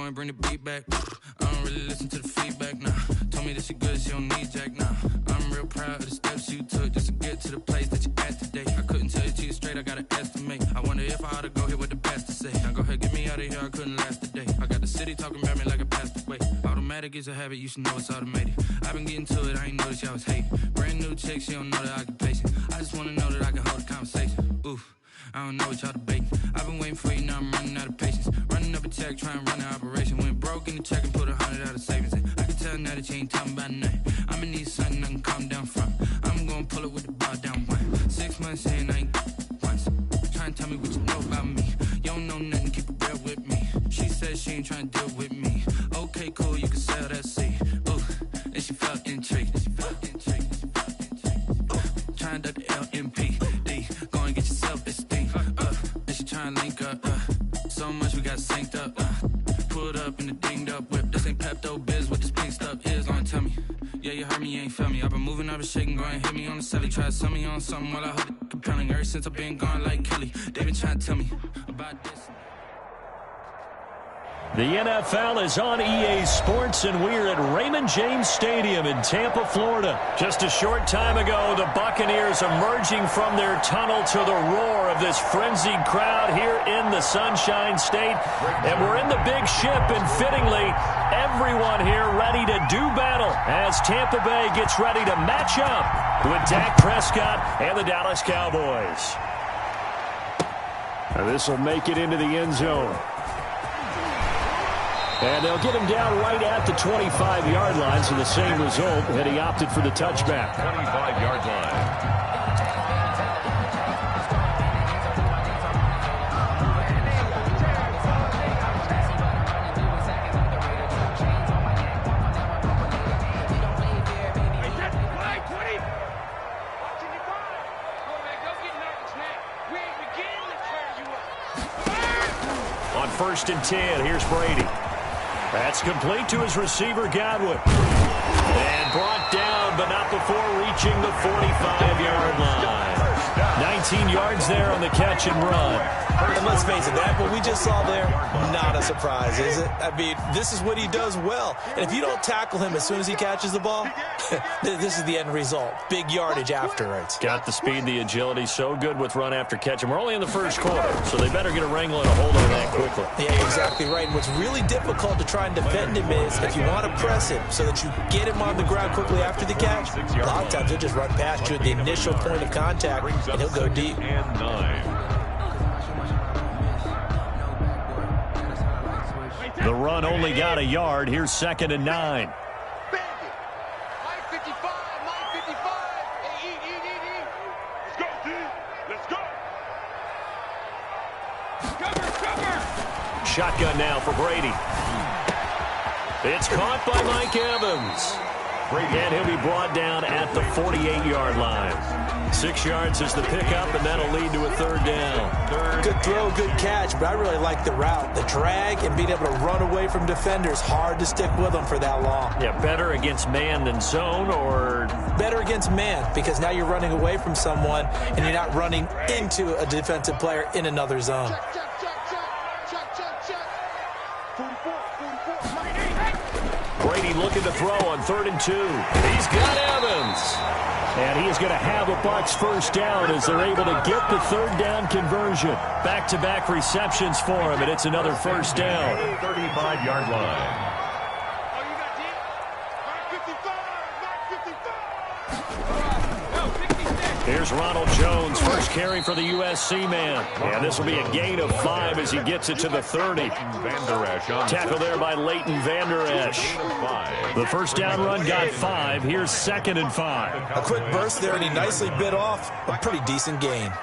and bring the beat back. I don't really listen to the feedback, nah. Told me that she good, she don't need Jack, nah. I'm real proud of the steps you took just to get to the place that you at today. I couldn't tell you to you straight, I gotta estimate. I wonder if I ought to go here with the best to say. Now go ahead, get me out of here, I couldn't last a day. I got the city talking about me like I passed away. Automatic is a habit, you should know it's automated. I've been getting to it, I ain't noticed y'all was hating. Brand new chick, she don't know the occupation. I just wanna know that I can hold a conversation. Oof. I don't know what y'all debating. I've been waiting for you, now I'm running out of patience. Running up a check, trying to run an operation. Went broke in the check and put 100 out of savings in. I can tell now that you ain't talking about nothing. I'ma need something I can calm down from. I'm gonna pull it with the bar down one. 6 months in, I ain't once. Trying to tell me what you know about me. You don't know nothing, keep it real with me. She said she ain't trying to deal with me. Okay, cool, you can sell that seed. Ooh, and she felt intrigued. Trying to duck the LMPD. Go and get yourself esteem. And she trying to link up. So much we got synced up. Pulled up in the dinged up whip. This ain't Pepto Biz, what this pink stuff is. Gonna tell me. Yeah, you heard me, you ain't felt me. I've been moving, I've been shaking, go and hit me on the celly. Try to sell me on something while I hold it compelling. Ever since I've been gone like Kelly, they been trying to tell me about this. The NFL is on EA Sports, and we're at Raymond James Stadium in Tampa, Florida. Just a short time ago, the Buccaneers emerging from their tunnel to the roar of this frenzied crowd here in the Sunshine State. And we're in the big ship, and fittingly, everyone here ready to do battle as Tampa Bay gets ready to match up with Dak Prescott and the Dallas Cowboys. And this will make it into the end zone. And they'll get him down right at the 25-yard line, so the same result, and he opted for the touchback. 25-yard line. On 1st and 10, here's Brady. That's complete to his receiver, Godwin. And brought down, but not before reaching the 45-yard line. 19 yards there on the catch and run. And let's face it, that what we just saw there, not a surprise, is it? I mean, this is what he does well. And if you don't tackle him as soon as he catches the ball, this is the end result. Big yardage afterwards. Got the speed, the agility, so good with run after catch. And we're only in the first quarter, so they better get a wrangle and a hold on that quickly. Yeah, exactly right. And what's really difficult to try and defend him is if you want to press him so that you get him on the ground quickly after the catch, a lot of times he'll just run past you at the initial point of contact, and he'll go deep. And 9. The run only got a yard. Here's 2nd and 9. Shotgun now for Brady. It's caught by Mike Evans. And he'll be brought down at the 48-yard line. 6 yards is the pickup, and that'll lead to a 3rd down. Good throw, good catch, but I really like the route. The drag and being able to run away from defenders, hard to stick with them for that long. Yeah, better against man than zone, or? Better against man, because now you're running away from someone, and you're not running into a defensive player in another zone. Brady looking to throw on 3rd and 2. He's got Evans. And he is going to have a Bucs first down as they're able to get the 3rd down conversion. Back-to-back receptions for him, and it's another first down. 35-yard line. Here's Ronald Jones, first carry for the USC man. And this will be a gain of 5 as he gets it to the 30. Tackle there by Leighton Vander Esch. The first down run got 5. Here's 2nd and 5. A quick burst there, and he nicely bit off a pretty decent gain. I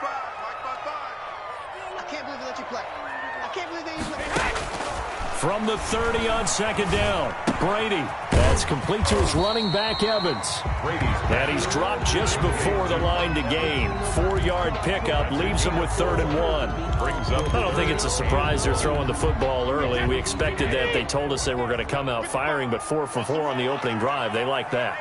can't believe they let you play. I can't believe they let you play. From the 30 on 2nd down, Brady. That's complete to his running back, Evans. And he's dropped just before the line to gain. 4-yard pickup leaves him with 3rd and 1. I don't think it's a surprise they're throwing the football early. We expected that. They told us they were going to come out firing, but 4 for 4 on the opening drive. They like that.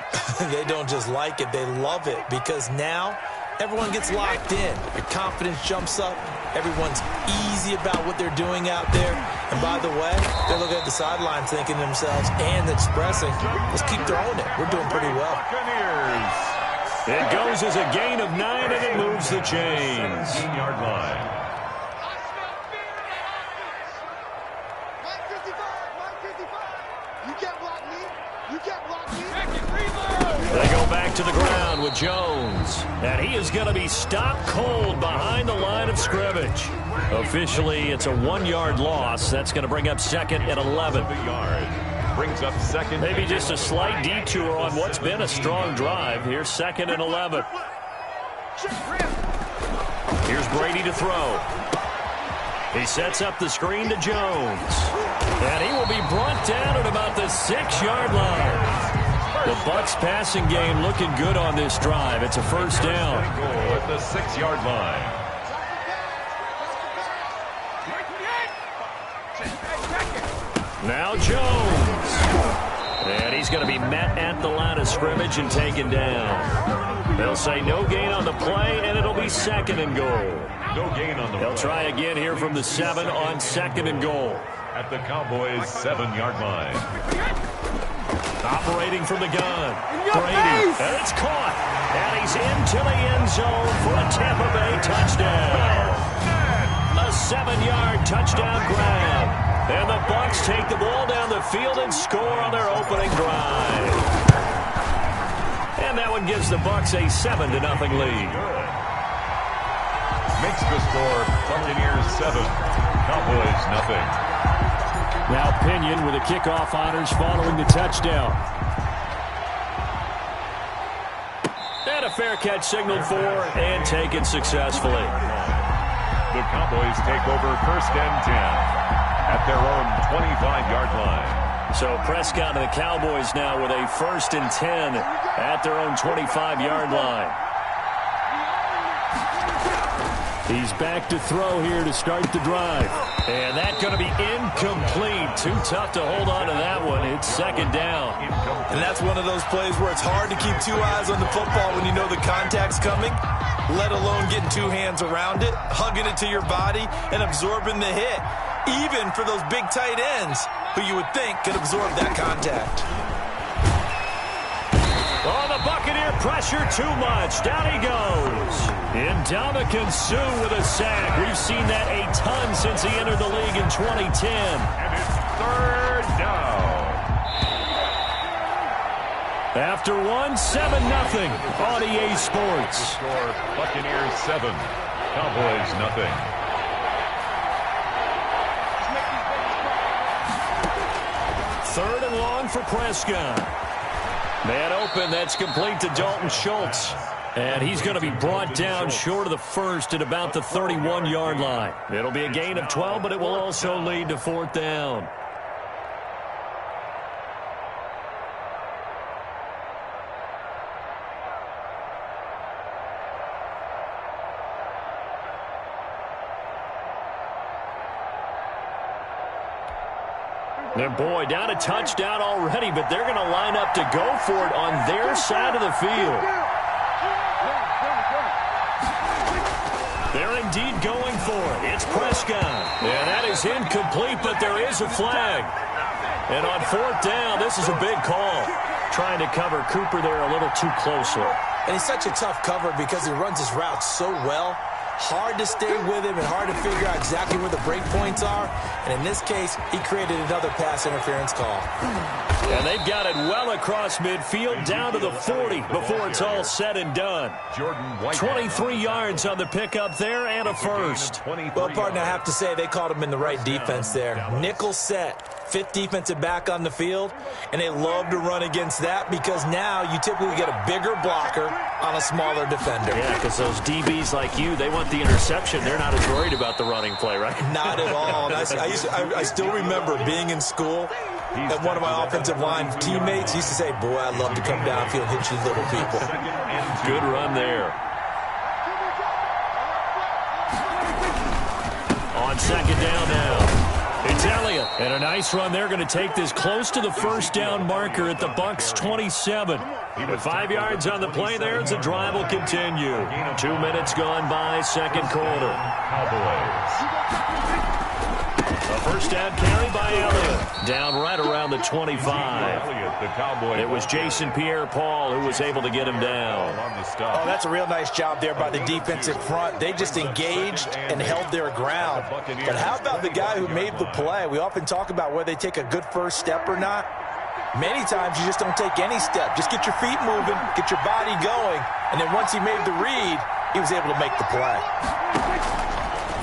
They don't just like it, they love it, because now everyone gets locked in. Your confidence jumps up. Everyone's easy about what they're doing out there. And by the way, they're looking at the sidelines thinking to themselves and expressing, let's keep throwing it. We're doing pretty well. It goes as a gain of 9, and it moves the chains. 15-yard line. You can't block me. You can't block me. They go back to the ground with Jones. And he is going to be stopped cold behind the line of scrimmage. Officially, it's a 1-yard loss. That's going to bring up 2nd and 11. Brings up 2nd. Maybe just a slight detour on what's been a strong drive. Here's 2nd and 11. Here's Brady to throw. He sets up the screen to Jones. And he will be brought down at about the 6-yard line. The Bucs passing game looking good on this drive. It's a first down. Goal at the 6-yard line. Now Jones. And he's going to be met at the line of scrimmage and taken down. They'll say no gain on the play, and it'll be 2nd and goal. No gain on the They'll try again here from the 7 on 2nd and goal. At the Cowboys' 7-yard line. Operating from the gun. Brady. And it's caught. And he's into the end zone for a Tampa Bay touchdown. A 7-yard touchdown grab. And the Bucs take the ball down the field and score on their opening drive. And that one gives the Bucs a 7-0 lead. Makes the score Buccaneers 7, Cowboys nothing. Now Pinion with the kickoff honors following the touchdown. And a fair catch signaled for and taken successfully. The Cowboys take over 1st and 10 at their own 25-yard line. So Prescott and the Cowboys now with a 1st and 10 at their own 25-yard line. He's back to throw here to start the drive. And that's going to be incomplete. Too tough to hold on to that one. It's 2nd down. And that's one of those plays where it's hard to keep 2 eyes on the football when you know the contact's coming, let alone getting 2 hands around it, hugging it to your body, and absorbing the hit. Even for those big tight ends who you would think could absorb that contact. Oh, the Buccaneer pressure too much. Down he goes. Ndamukong Suh with a sack. We've seen that a ton since he entered the league in 2010. And it's 3rd down. After 1, 7-0 on EA Sports. Score Buccaneers 7, Cowboys nothing. Third and long for Prescott. Man open, that's complete to Dalton Schultz. And he's going to be brought down short of the 1st at about the 31-yard line. It'll be a gain of 12, but it will also lead to 4th down. And boy, down a touchdown already, but they're going to line up to go for it on their side of the field. They're indeed going for it. It's Prescott. And that is incomplete, but there is a flag. And on 4th down, this is a big call. Trying to cover Cooper there a little too closely. And he's such a tough cover because he runs his route so well. Hard to stay with him and hard to figure out exactly where the break points are. And in this case, he created another pass interference call. And they've got it well across midfield down to the 40 before it's all said and done. 23 yards on the pickup there and a first. Well, partner, I have to say they called him in the right defense there. Nickel set. 5th defensive back on the field, and they love to run against that because now you typically get a bigger blocker on a smaller defender. Yeah, because those DBs like you, they want the interception. They're not as worried about the running play, right? Not at all. And I still remember being in school, and one of my offensive line teammates used to say, boy, I'd love to come downfield and hit you little people. Good run there. On 2nd down now. It's Elliott. And a nice run there, going to take this close to the first down marker at the Bucs 27. With 5 yards on the play there, the drive will continue. 2 minutes gone by, second quarter. A first down carry by Elliott. Down right around the 25. It was Jason Pierre-Paul who was able to get him down. Oh, that's a real nice job there by the defensive front. They just engaged and held their ground. But how about the guy who made the play? We often talk about whether they take a good first step or not. Many times you just don't take any step. Just get your feet moving, get your body going, and then once he made the read, he was able to make the play.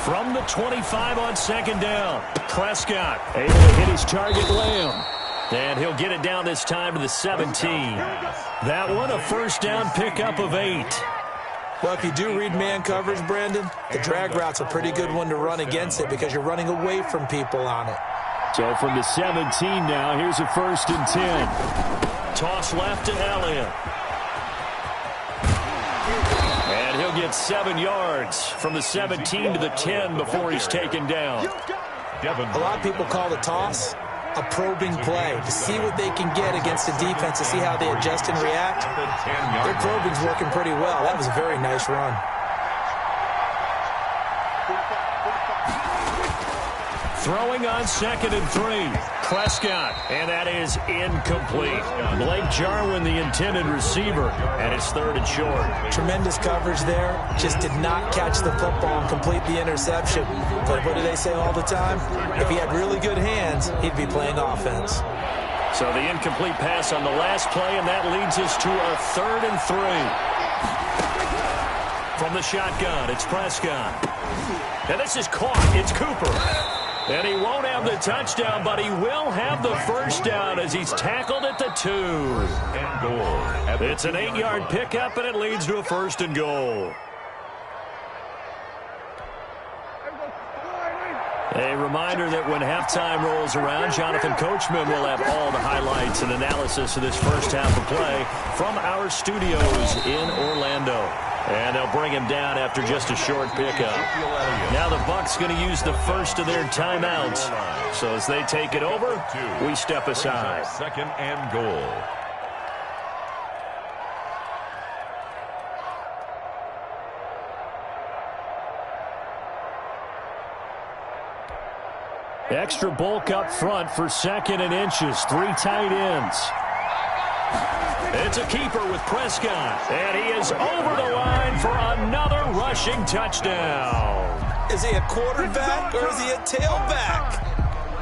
From the 25 on second down, Prescott able to hit his target, Lamb. And he'll get it down this time to the 17. That one, a first down pickup of 8. Well, if you do read man coverage, Brandon, the drag route's a pretty good one to run against it because you're running away from people on it. So from the 17 now, here's a first and 10. Toss left to Elliott. And he'll get 7 yards from the 17 to the 10 before he's taken down. A lot of people call the toss a probing play to see what they can get against the defense, to see how they adjust and react. Their probing's working pretty well. That was a very nice run. Throwing on second and 3. Prescott, and that is incomplete. Blake Jarwin, the intended receiver, and it's third and short. Tremendous coverage there. Just did not catch the football and complete the interception. But what do they say all the time? If he had really good hands, he'd be playing offense. So the incomplete pass on the last play, and that leads us to a third and 3. From the shotgun, it's Prescott. And this is caught. It's Cooper. And he won't have the touchdown, but he will have the first down as he's tackled at the 2. It's an 8-yard pickup, and it leads to a first and goal. A reminder that when halftime rolls around, Jonathan Coachman will have all the highlights and analysis of this first half of play from our studios in Orlando. And they'll bring him down after just a short pickup. Now the Bucs going to use the first of their timeouts. So as they take it over, we step aside. Second and goal. Extra bulk up front for second and inches. 3 tight ends. It's a keeper with Prescott. And he is over the line for another rushing touchdown. Is he a quarterback or is he a tailback?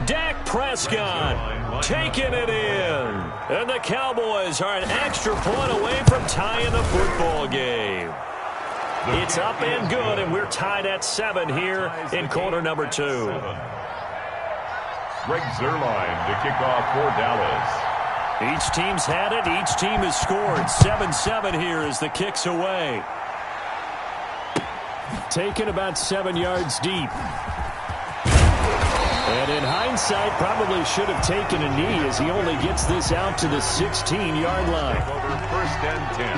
Dak Prescott taking it in. And the Cowboys are an extra point away from tying the football game. It's up and good, and we're tied at 7 here in quarter number 2. Greg Zuerlein to kick off for Dallas. Each team's had it. Each team has scored. 7-7 here as the kick's away. Taken about 7 yards deep. And in hindsight, probably should have taken a knee as he only gets this out to the 16-yard line. Over first and 10.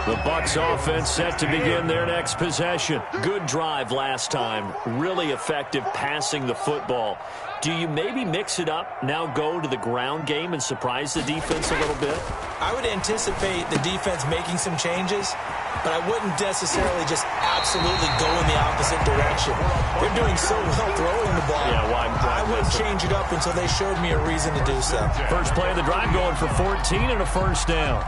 The Bucs offense set to begin their next possession. Good drive last time. Really effective passing the football. Do you maybe mix it up, now go to the ground game and surprise the defense a little bit? I would anticipate the defense making some changes, but I wouldn't necessarily just absolutely go in the opposite direction. They're doing so well throwing the ball. Yeah, why I wouldn't change it up until they showed me a reason to do so. First play of the drive going for 14 and a first down.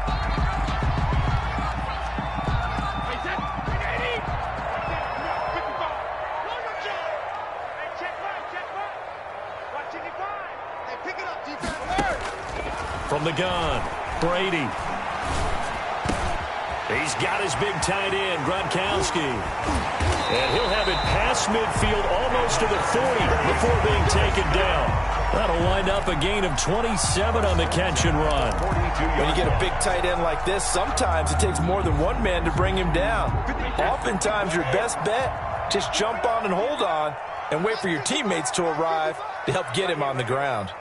From the gun, Brady. He's got his big tight end, Gronkowski. And he'll have it past midfield almost to the 40 before being taken down. That'll wind up a gain of 27 on the catch and run. When you get a big tight end like this, sometimes it takes more than one man to bring him down. Oftentimes your best bet, just jump on and hold on and wait for your teammates to arrive to help get him on the ground.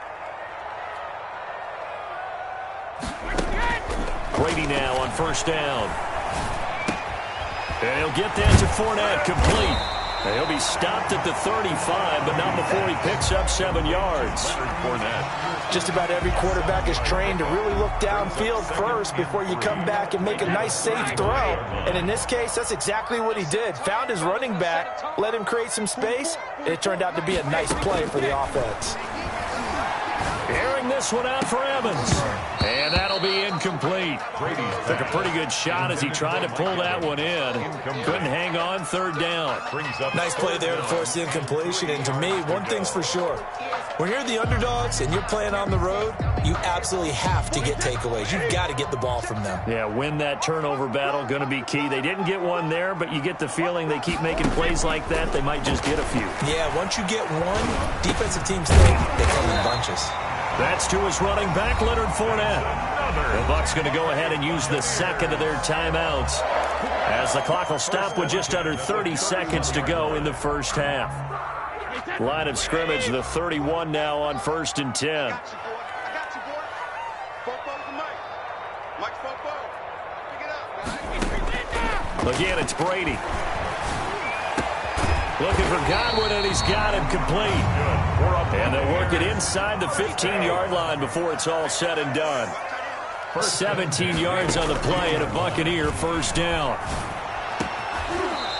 Brady now on first down. And he'll get that to Fournette, complete. He'll be stopped at the 35, but not before he picks up 7 yards. Just about every quarterback is trained to really look downfield first before you come back and make a nice, safe throw. And in this case, that's exactly what he did. Found his running back, let him create some space, and it turned out to be a nice play for the offense. Airing this one out for Evans. And that'll be incomplete. Took a pretty good shot as he tried to pull that one in. Couldn't hang on, 3rd down. Nice play there to force the incompletion. And to me, one thing's for sure. When you're the underdogs and you're playing on the road, you absolutely have to get takeaways. You've got to get the ball from them. Yeah, win that turnover battle, going to be key. They didn't get one there, but you get the feeling they keep making plays like that, they might just get a few. Yeah, once you get one, defensive teams think they come in bunches. That's to his running back, Leonard Fournette. The Bucs going to go ahead and use the second of their timeouts as the clock will stop with just under 30 seconds to go in the first half. Line of scrimmage, the 31 now on 1st and 10. Again, it's Brady. Looking for Godwin, and he's got him complete. And they'll work it inside the 15-yard line before it's all said and done. 17 yards on the play and a Buccaneer first down.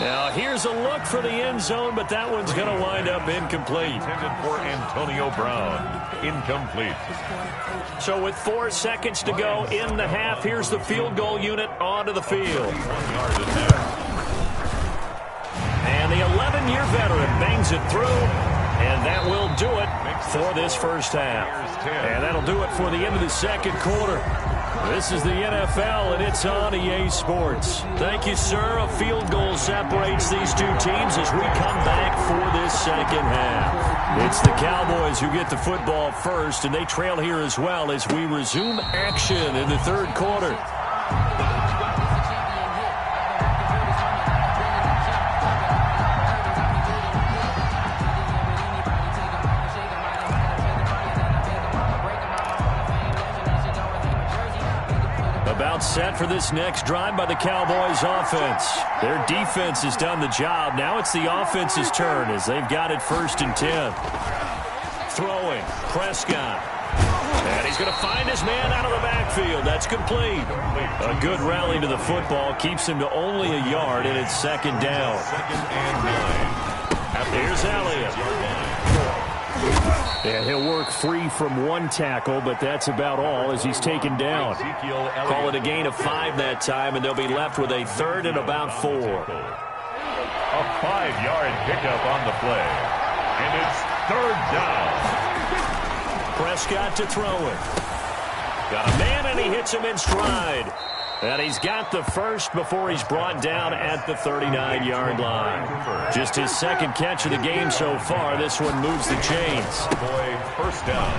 Now, here's a look for the end zone, but that one's going to wind up incomplete. Intended for Antonio Brown. Incomplete. So with 4 seconds to go in the half, here's the field goal unit onto the field. And the 11-year veteran bangs it through, and that will do it for this first half. And that'll do it for the end of the second quarter. This is the NFL, and it's on EA Sports. Thank you, sir. A field goal separates these two teams as we come back for this second half. It's the Cowboys who get the football first, and they trail here as well as we resume action in the third quarter. About set for this next drive by the Cowboys offense. Their defense has done the job. Now it's the offense's turn as they've got it 1st and 10. Throwing, Prescott. And he's going to find his man out of the backfield. That's complete. A good rally to the football keeps him to only a yard, and it's 2nd down. Here's Elliott. And he'll work free from 1 tackle, but that's about all as he's taken down. Call it a gain of 5 that time, and they'll be left with a 3rd and about 4. A 5-yard pickup on the play. And it's 3rd down. Prescott to throw it. Got a man, and he hits him in stride. And he's got the first before he's brought down at the 39-yard line. Just his 2nd catch of the game so far. This one moves the chains. First down.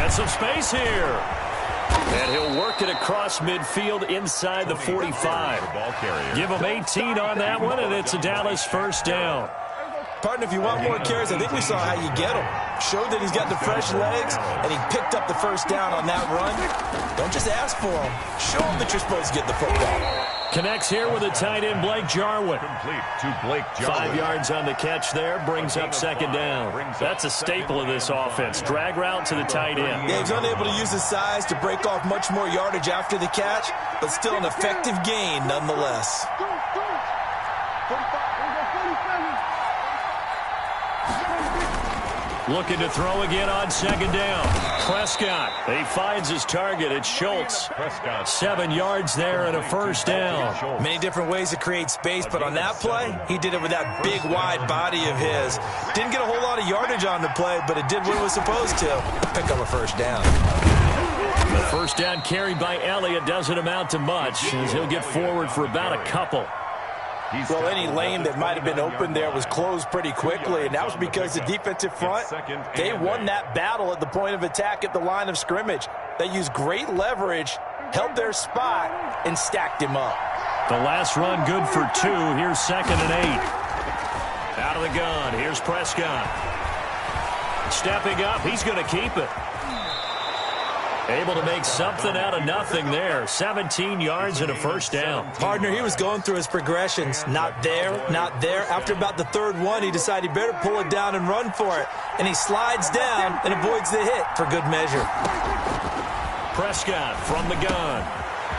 And some space here. And he'll work it across midfield inside the 45. Give him 18 on that one, and it's a Dallas first down. Partner, if you want more carries, I think we saw how you get them. Showed that he's got the fresh legs, and he picked up the first down on that run. Don't just ask for them. Show them that you're supposed to get the football. Connects here with a tight end, Blake Jarwin. Complete to Blake Jarwin. 5 yards on the catch there, brings up 2nd down. That's a staple of this offense. Drag route to the tight end. Yeah, he's unable to use his size to break off much more yardage after the catch, but still an effective gain nonetheless. Looking to throw again on 2nd down. Prescott. He finds his target. It's Schultz. 7 yards there and a first down. Many different ways to create space, but on that play, he did it with that big, wide body of his. Didn't get a whole lot of yardage on the play, but it did what it was supposed to. Pick up a first down. The first down carried by Elliott doesn't amount to much as he'll get forward for about a couple. Well, any lane that might have been open there was closed pretty quickly, and that was because the defensive front, they won that battle at the point of attack at the line of scrimmage. They used great leverage, held their spot, and stacked him up. The last run good for 2. Here's 2nd and 8. Out of the gun. Here's Prescott. Stepping up. He's going to keep it. Able to make something out of nothing there. 17 yards and a first down. Partner, he was going through his progressions. Not there, not there. After about the third one, he decided he better pull it down and run for it. And he slides down and avoids the hit for good measure. Prescott from the gun.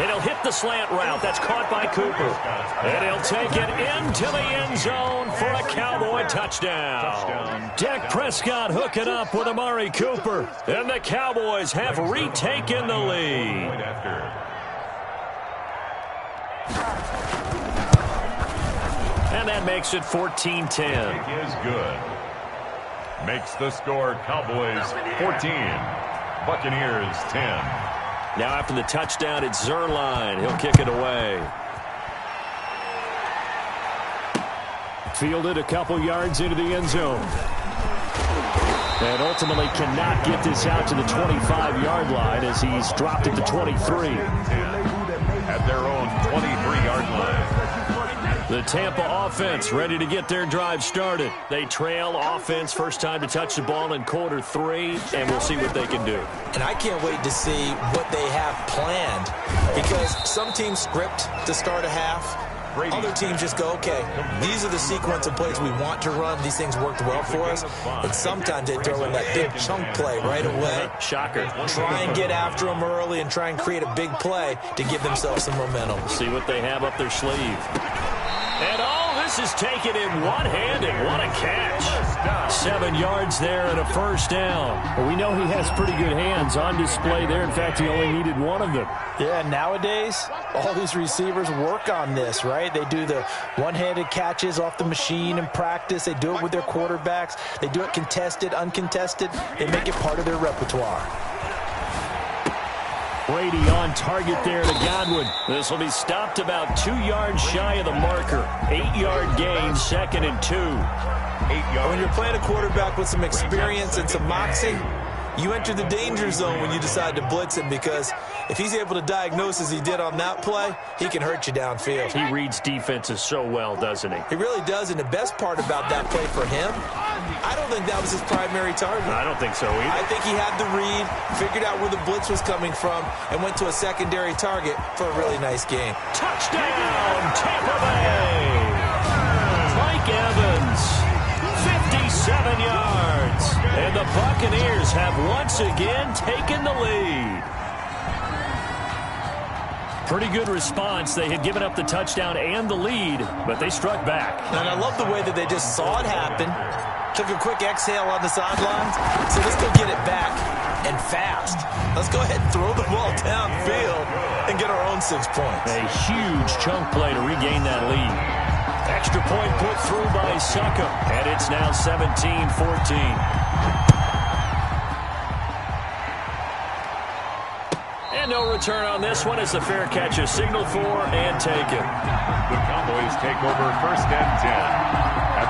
And he'll hit the slant route. That's caught by Cooper. And he'll take it into the end zone for a Cowboy touchdown. Dak Prescott hooking up with Amari Cooper. And the Cowboys have retaken the lead. And that makes it 14-10. Is good. Makes the score Cowboys 14. Buccaneers 10. Now after the touchdown, it's Zuerlein. He'll kick it away. Fielded a couple yards into the end zone. And ultimately cannot get this out to the 25-yard line as he's dropped it to 23. At their own 23-yard line. The Tampa offense ready to get their drive started. They trail offense, first time to touch the ball in quarter 3, and we'll see what they can do. And I can't wait to see what they have planned, because some teams script to start a half. Other teams just go, okay, these are the sequence of plays we want to run. These things worked well for us. And sometimes they throw in that big chunk play right away. Shocker. Try and get after them early and try and create a big play to give themselves some momentum. See what they have up their sleeve. And all this is taken in one hand, and what a catch. 7 yards there and a first down. Well, we know he has pretty good hands on display there. In fact, he only needed one of them. Yeah, nowadays, all these receivers work on this, right? They do the one-handed catches off the machine in practice. They do it with their quarterbacks. They do it contested, uncontested. They make it part of their repertoire. Brady on target there to Godwin. This will be stopped about 2 yards shy of the marker. 8-yard gain, 2nd and 2. 8 yards. When you're playing a quarterback with some experience and some moxie, you enter the danger zone when you decide to blitz him, because if he's able to diagnose as he did on that play, he can hurt you downfield. He reads defenses so well, doesn't he? He really does, and the best part about that play for him, I don't think that was his primary target. I don't think so either. I think he had the read, figured out where the blitz was coming from, and went to a secondary target for a really nice game. Touchdown, Tampa Bay! Mike Evans, 57 yards. And the Buccaneers have once again taken the lead. Pretty good response. They had given up the touchdown and the lead, but they struck back. And I love the way that they just saw it happen, took a quick exhale on the sidelines, so let's go get it back, and fast. Let's go ahead and throw the ball downfield and get our own 6 points. A huge chunk play to regain that lead. Extra point put through by Suckup, and it's now 17-14. And no return on this one as the fair catch is signaled for and taken. The Cowboys take over 1st and 10.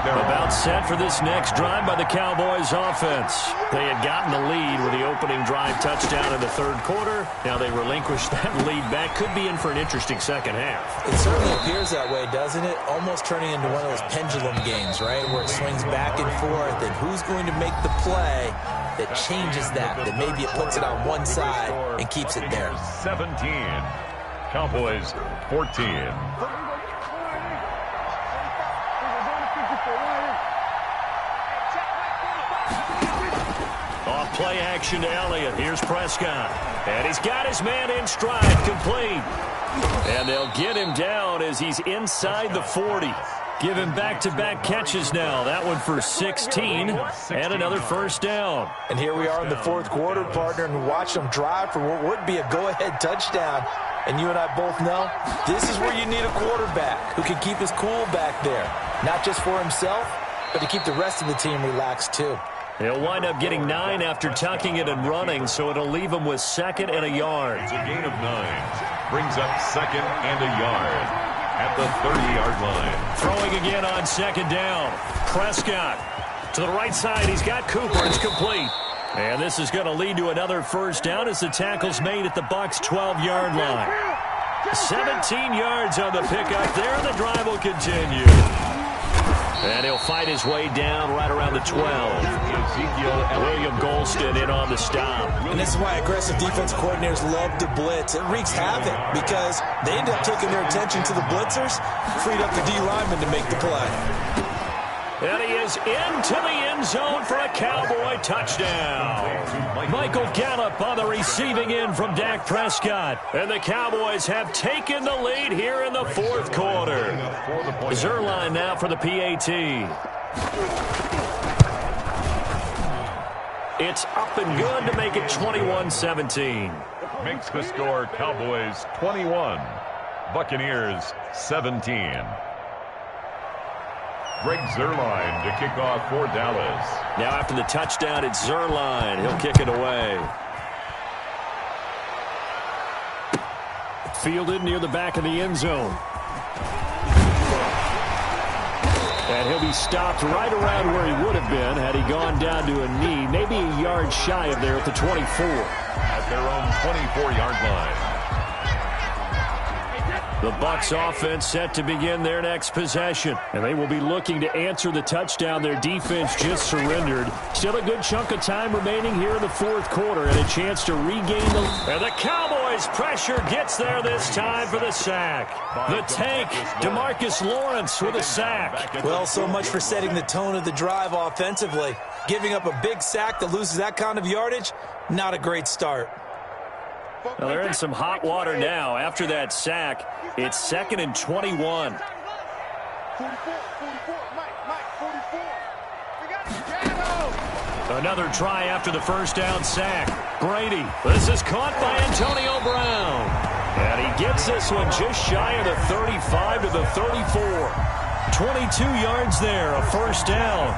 About set for this next drive by the Cowboys offense. They had gotten the lead with the opening drive touchdown in the 3rd quarter. Now they relinquish that lead back. Could be in for an interesting second half. It certainly appears that way, doesn't it? Almost turning into one of those pendulum games, right? Where it swings back and forth, and who's going to make the play that changes that maybe it puts it on one side and keeps it there. 17. Cowboys 14. Off play action to Elliott. Here's Prescott. And he's got his man in stride, complete. And they'll get him down as he's inside the 40. Give him back-to-back catches now. That one for 16 and another first down. And here we are in the 4th quarter, partner, and watch them drive for what would be a go-ahead touchdown. And you and I both know this is where you need a quarterback who can keep his cool back there. Not just for himself, but to keep the rest of the team relaxed too. He'll wind up getting 9 after tucking it and running, so it'll leave him with 2nd and a yard. It's a gain of 9. Brings up 2nd and a yard at the 30-yard line. Throwing again on 2nd down. Prescott to the right side. He's got Cooper. It's complete. And this is going to lead to another first down as the tackle's made at the Bucs' 12-yard line. 17 yards on the pickup there, and the drive will continue. And he'll fight his way down right around the 12. William Golston in on the stop. And this is why aggressive defense coordinators love to blitz. It wreaks havoc because they end up taking their attention to the blitzers, freed up the D lineman to make the play. And he is into the end zone for a Cowboy touchdown. Michael Gallup on the receiving end from Dak Prescott. And the Cowboys have taken the lead here in the fourth quarter. Zerline now for the PAT. It's up and good to make it 21-17. Makes the score Cowboys 21, Buccaneers 17. Greg Zerline to kick off for Dallas. Now after the touchdown, it's Zerline. He'll kick it away. Fielded near the back of the end zone. And he'll be stopped right around where he would have been had he gone down to a knee, maybe a yard shy of there at the 24. At their own 24-yard line. The Bucs offense set to begin their next possession. And they will be looking to answer the touchdown their defense just surrendered. Still a good chunk of time remaining here in the fourth quarter and a chance to regain the... And the Cowboys' pressure gets there this time for the sack. The tank, DeMarcus Lawrence with a sack. Well, so much for setting the tone of the drive offensively. Giving up a big sack that loses that kind of yardage, not a great start. Well, they're in some hot water now. After that sack, it's 2nd and 21. 44, Mike, 44. Another try after the first down sack. Brady. This is caught by Antonio Brown. And he gets this one just shy of the 35 to the 34. 22 yards there, a first down.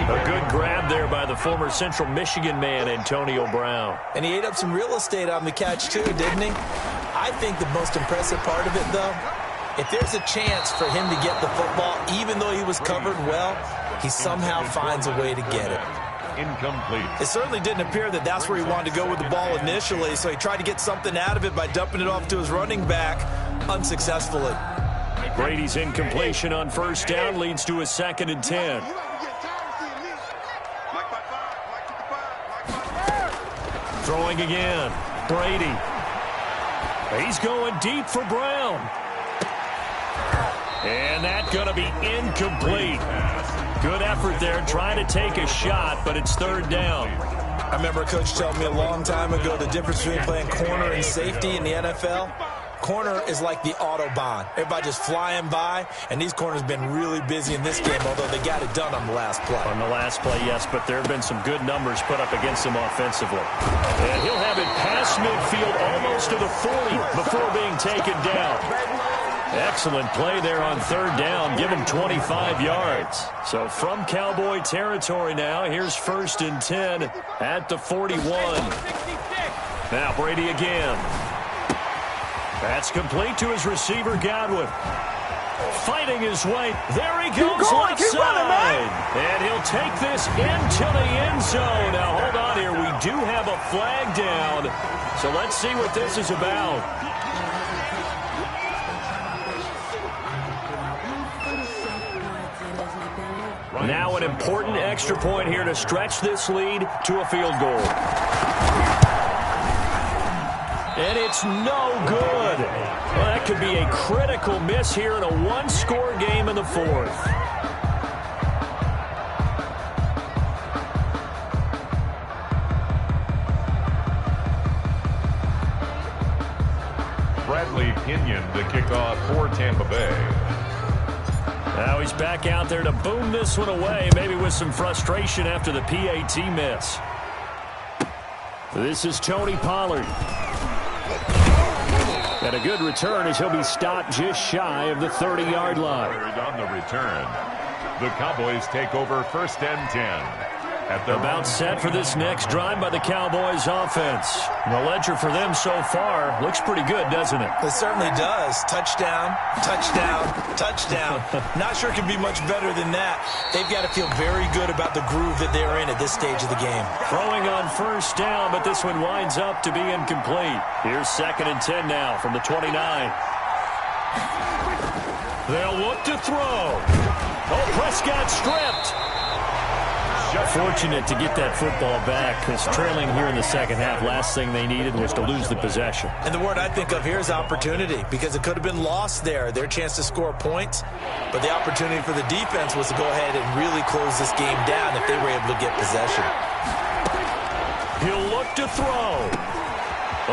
A good grab there by the former Central Michigan man, Antonio Brown. And he ate up some real estate on the catch, too, didn't he? I think the most impressive part of it, though, if there's a chance for him to get the football, even though he was covered well, he somehow finds a way to get it. Incomplete. It certainly didn't appear that that's where he wanted to go with the ball initially, so he tried to get something out of it by dumping it off to his running back unsuccessfully. Brady's incompletion on first down leads to a 2nd and 10. Throwing again. Brady. He's going deep for Brown. And that's going to be incomplete. Good effort there trying to take a shot, but it's 3rd down. I remember a coach telling me a long time ago the difference between playing corner and safety in the NFL. Corner is like the Autobahn. Everybody just flying by, and these corners have been really busy in this game, although they got it done on the last play. On the last play, yes, but there have been some good numbers put up against him offensively. And he'll have it past midfield almost to the 40 before being taken down. Excellent play there on 3rd down. Give him 25 yards. So from Cowboy territory now, here's 1st and 10 at the 41. Now Brady again. That's complete to his receiver, Godwin. Fighting his way. There he goes left side. And he'll take this into the end zone. Now, hold on here. We do have a flag down. So let's see what this is about. Now an important extra point here to stretch this lead to a field goal. And it's no good. Well, that could be a critical miss here in a one-score game in the fourth. Bradley Pinion to kick off for Tampa Bay. Now he's back out there to boom this one away, maybe with some frustration after the PAT miss. This is Tony Pollard. And a good return as he'll be stopped just shy of the 30-yard line. On the return, the Cowboys take over 1st and 10. About set for this next drive by the Cowboys offense. The ledger for them so far looks pretty good, doesn't it? It certainly does. Touchdown, touchdown, touchdown. Not sure it can be much better than that. They've got to feel very good about the groove that they're in at this stage of the game. Throwing on first down, but this one winds up to be incomplete. Here's 2nd and 10 now from the 29. They'll look to throw. Oh, Prescott stripped. Fortunate to get that football back, because trailing here in the second half, last thing they needed was to lose the possession. And the word I think of here is opportunity, because it could have been lost there, their chance to score points. But the opportunity for the defense was to go ahead and really close this game down if they were able to get possession. He'll look to throw.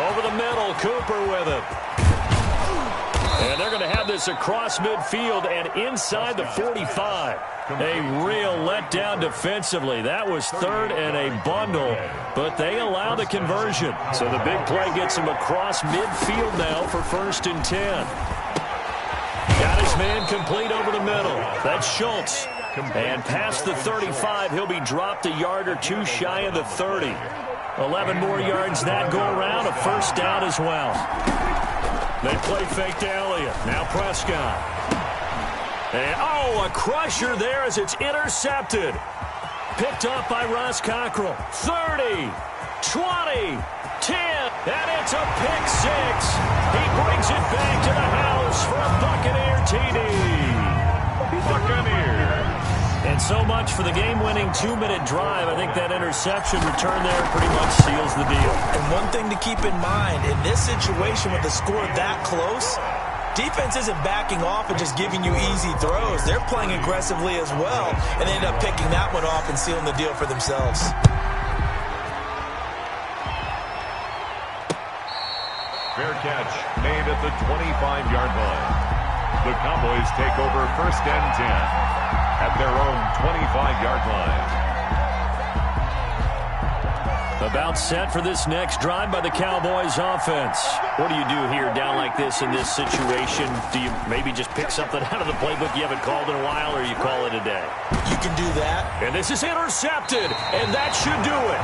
Over the middle, Cooper with it. And they're going to have this across midfield and inside the 45. A real letdown defensively. That was third and a bundle, but they allow the conversion. So the big play gets him across midfield now for 1st and 10. Got his man complete over the middle. That's Schultz. And past the 35, he'll be dropped a yard or two shy of the 30. 11 more yards that go around, a first down as well. They play fake to Elliott. Now Prescott. And, oh, a crusher there as it's intercepted. Picked up by Ross Cockrell. 30, 20, 10, and it's a pick six. He brings it back to the house for a Buccaneer TD. Buccaneer. And so much for the game-winning 2-minute drive. I think that interception return there pretty much seals the deal. And one thing to keep in mind, in this situation with the score that close, defense isn't backing off and just giving you easy throws. They're playing aggressively as well, and they end up picking that one off and sealing the deal for themselves. Fair catch made at the 25-yard line. The Cowboys take over 1st and 10 at their own 25-yard line. About set for this next drive by the Cowboys offense. What do you do here down like this in this situation? Do you maybe just pick something out of the playbook you haven't called in a while, or you call it a day? You can do that. And this is intercepted, and that should do it.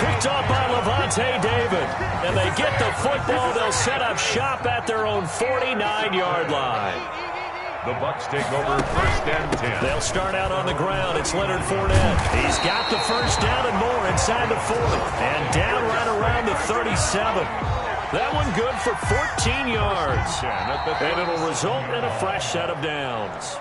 Picked up by Levante David. And they get the football. They'll set up shop at their own 49-yard line. The Bucs take over 1st and 10. They'll start out on the ground. It's Leonard Fournette. He's got the first down and more inside the 40. And down right around the 37. That one good for 14 yards. And it'll result in a fresh set of downs.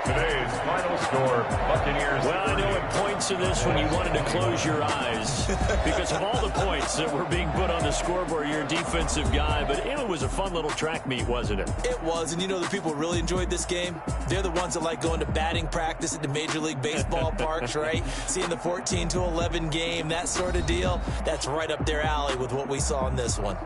Today's final score, Buccaneers. Well, I know at points in this when you wanted to close your eyes because of all the points that were being put on the scoreboard. You're a defensive guy, but it was a fun little track meet, wasn't it? It was, and you know the people who really enjoyed this game? They're the ones that like going to batting practice at the Major League Baseball parks, right? Seeing the 14-11 game, that sort of deal. That's right up their alley with what we saw in this one.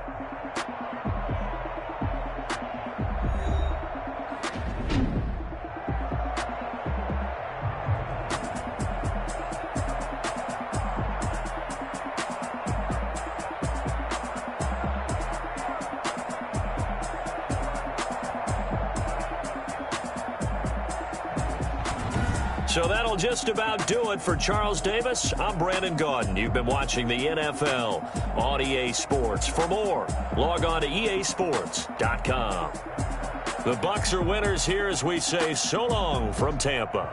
So that'll just about do it for Charles Davis. I'm Brandon Gaudin. You've been watching the NFL on EA Sports. For more, log on to easports.com. The Bucs are winners here as we say so long from Tampa.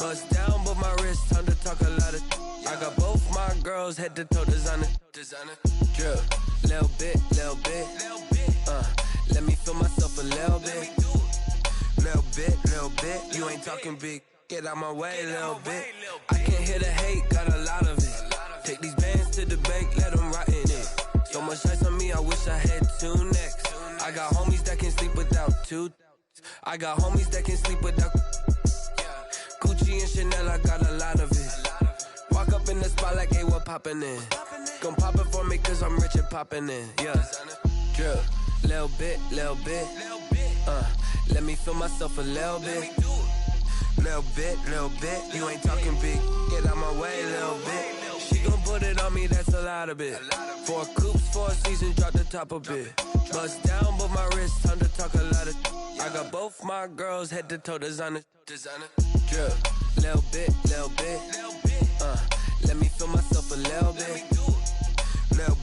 Bust down, but my wrist, time to talk a lot of. I got both my girls head to toe designer. Drip, little bit. Let me feel myself a little bit. Little bit. You ain't talking big. Get out my way, little bit. I can't hear the hate, got a lot of it. Take these bands to the bank, let them rot in it. So much ice on me, I wish I had 2 necks. I got homies that can sleep without 2. I got homies that can sleep without Gucci and Chanel, I got a lot of it. Walk up in the spot like, hey, what poppin' in? Gon' pop it for me cause I'm rich and poppin' in. Yeah, drip, little bit. Let me feel myself a little bit. Little bit. You ain't talking big. Get out my way, little bit. She gon' put it on me, that's a lot of it. 4 coupes, 4 seasons, drop the top a bit. Bust down, but my wrist, time to talk a lot of. I got both my girls head to toe designer. Drip, little bit. Let me feel myself a little bit. Little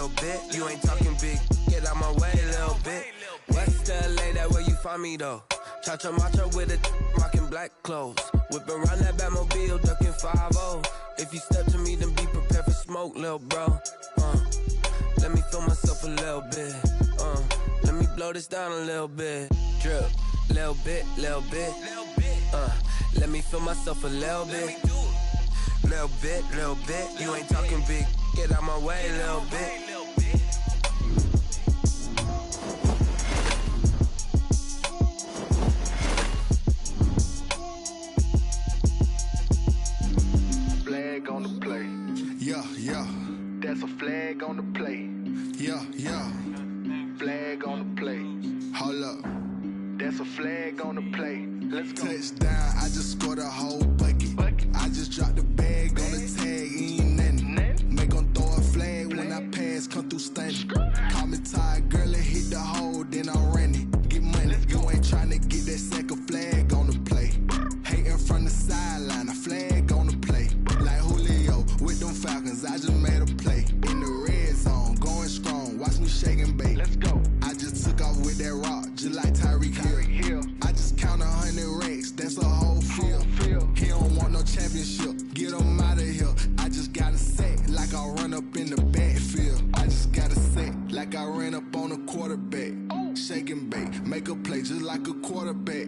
bit. You ain't talking big. Get out my way, little bit. West LA, that where you find me though. Cha-cha matcha with a rockin' black clothes. Whip around that Batmobile, ducking 5-0. If you step to me, then be prepared for smoke, lil' bro. Let me feel myself a little bit. Let me blow this down a little bit. Drip, little bit. Let me feel myself a little bit. Little bit. You ain't talking big. Get out my way, little bit. Flag on the play. Yeah. That's a flag on the play. Yeah. Flag on the play. Hold up. That's a flag on the play. Let's go. Touchdown, I just scored a whole bucket. I just dropped the bag on the tag, ain't nothing. Make 'em throw a flag when I pass, come through stunning. Call me tired, girl, and hit the hole, then I ran it. Get money, you ain't tryna get that second flag on the play. Hating from the sideline, a flag on the play. Like Julio with them Falcons, I just made a play. In the red zone, going strong, watch me shake and bake. Let's go. I just took off with that rock, just like Tyreek Hill. I just count 100 racks, that's a whole field. He don't want no championship, get him out of here. I just got a set, like I run up in the backfield. I just got a set, like I ran up on a quarterback. Shake and bake, make a play just like a quarterback.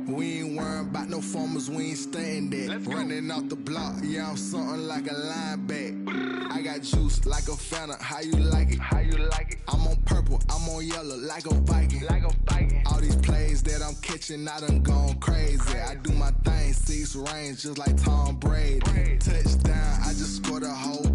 We ain't worrying about no formers, we ain't staying there. Running off the block, yeah, I'm something like a linebacker. I got juice like a Fanta, how you like it? I'm on purple, I'm on yellow, like a Viking. All these plays that I'm catching, I done gone crazy. I do my thing, 6 range, just like Tom Brady. Touchdown, I just scored a whole